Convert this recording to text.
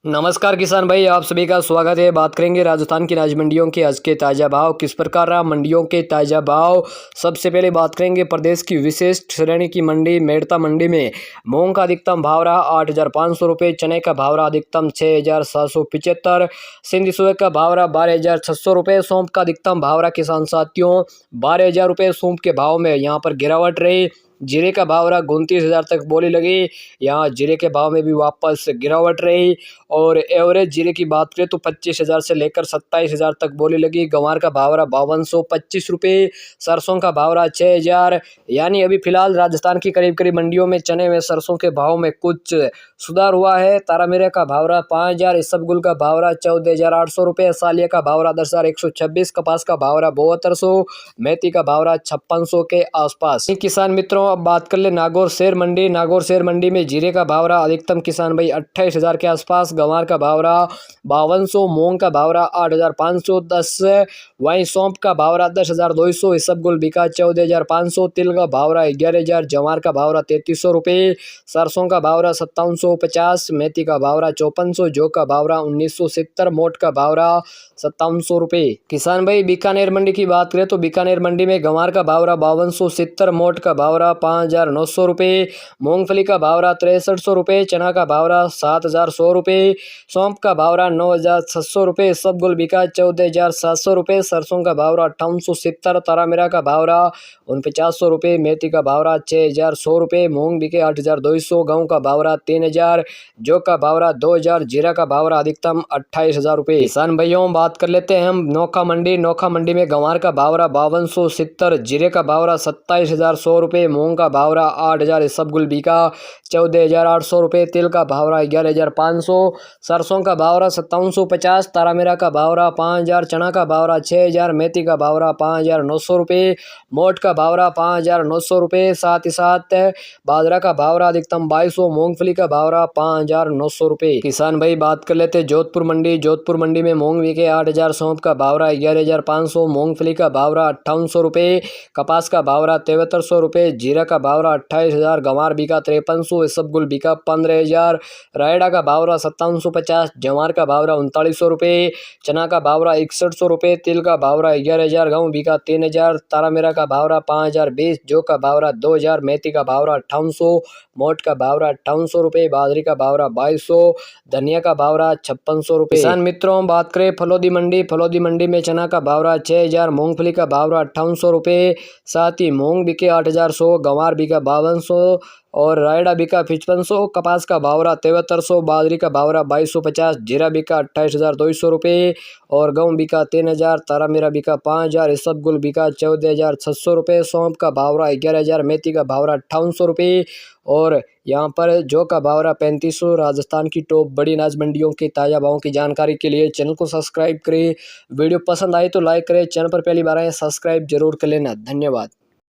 नमस्कार किसान भाई, आप सभी का स्वागत है। बात करेंगे राजस्थान की अनाज मंडियों के आज के ताज़ा भाव, किस प्रकार रहा मंडियों के ताज़ा भाव। सबसे पहले बात करेंगे प्रदेश की विशिष्ट श्रेणी की मंडी मेड़ता मंडी में मूंग का अधिकतम भाव रहा 8,500 रुपये, चने का भाव रहा अधिकतम 6,775, सिंधी सुए का भाव रहा 12,600 रुपये, सौंफ का अधिकतम भाव रहा किसान साथियों 12,000 रुपये। सौंफ के भाव में यहाँ पर गिरावट रही। जीरे का भाव रहा 29,000 तक बोली लगी। यहाँ जीरे के भाव में भी वापस गिरावट रही। और एवरेज जीरे की बात करें तो 25,000 से लेकर 27,000 तक बोली लगी। गंवार का भाव रहा 5225 रुपये, सरसों का भाव रहा 6,000। यानी अभी फिलहाल राजस्थान की करीब करीब मंडियों में चने में सरसों के भाव में कुछ सुधार हुआ है। तारामीरा का भाव रहा 5,000, इसबगुल का भाव रहा 14,800 रुपये, सालिया का भाव रहा 10,126, कपास का भाव रहा 7200, मेथी का भाव रहा 5600 के आसपास। किसान मित्रों, अब बात कर ले नागौर शेर मंडी। नागौर शेर मंडी में जीरे का भाव रहा अधिकतम किसान भाई 28,000 के आसपास, गंवार का भाव रहा 5200, मूंग का भाव रहा 8,510, वहीं सौंफ का भाव रहा 10,200, इसबगुल बिका 14,500, तिल का भाव रहा 11,000, जवार का भाव रहा 3,300 रुपये, सरसों का भाव रहा 5750, मेथी का भाव रहा 5400, जौ का भाव रहा 1970, मोट का भाव रहा 5700 रुपये। किसान भाई बीकानेर मंडी की बात करें तो बीकानेर मंडी में गंवार का भाव रहा 5270, मोट का भाव रहा 5,900 रुपये, मूंगफली का भाव रहा 6300 रुपये, चना का भाव रहा 7,100 रुपये, सौंफ का भाव रहा 9,700 रुपये, इसबगुल बिका 14,700 रुपये, सरसों का भाव रहा 5870, तारामीरा का भाव रहा 4900 रुपये, मेथी का भाव रहा 6,100 रुपये, मूंग बिके 8,200, गेहूं का भाव रहा 3,000, जौ का भाव रहा 2,000, जीरा का भाव रहा अधिकतम 28,000 रुपये। किसान भाइयों, बात कर लेते हैं हम नोखा मंडी। नोखा मंडी में गंवार का भाव रहा 5270, जीरे का भाव रहा 27,100 रुपये, मूंग का भाव रहा 8,000, इसबगुल बिका 14,800 रुपये, तिल का भाव रहा 11,500, सरसों का भाव रहा 5750, तारामीरा का भाव रहा 5,000, चना का भाव रहा 6,000, मेथी का भाव रहा 5,900 रुपये, मोट का भाव रहा 5,900 रुपये। साथ ही साथ बाजरा का भाव रहा अधिकतम 2200, मूंगफली का भाव रहा 5,900 रुपये। किसान भाई, बात कर लेते जोधपुर मंडी। जोधपुर मंडी में मूंग बिके 8,000, सौंफ का भाव रहा 11,500, मूंगफली का भाव रहा 5800 रुपये, कपास का भाव रहा 7300 रुपये, जीरा का भाव रहा 28,000, गंवार बिका 5300, इसबगुल बिका 15,000, रायडा का भाव रहा 5750, जवार का भाव रहा 3900 रुपये, चना का भाव रहा 6100 रुपये, तिल का भाव रहा 11,000, गेहूं बिका 3,000, तारामीरा का भाव रहा 5,020, जौ का भाव रहा 2,000, मेथी का भाव रहा 5800, मोट का भाव रहा 5800 रुपये, बाजरी का भाव रहा 2200, धनिया का भाव रहा 5600 रुपये। किसान मित्रों, बात करें फलोदी मंडी। फलोदी मंडी में चना का भाव रहा 6,000, मूंगफली का भाव रहा 5800 रुपये, साथ ही मूंग बिके 8,100, गंवार बिका 5200 और रायडा बिका 5500, कपास का भाव रहा 7300, बाजरी का भाव रहा 2250, जीरा बिका 28,200 रुपये और गेहूं बिका 3,000, तारामीरा बिका 5,000, इसबगुल बिका 14,600 रुपये, सौंफ का भाव रहा 11,000, मेथी का भाव रहा 5800 रुपये और यहाँ पर जौ का भाव रहा 3500। राजस्थान की टॉप बड़ी अनाज मंडियों के ताज़ा भावों की जानकारी के लिए चैनल को सब्सक्राइब करें। वीडियो पसंद आए तो लाइक करें, चैनल पर पहली बार आए सब्सक्राइब जरूर कर लेना। धन्यवाद।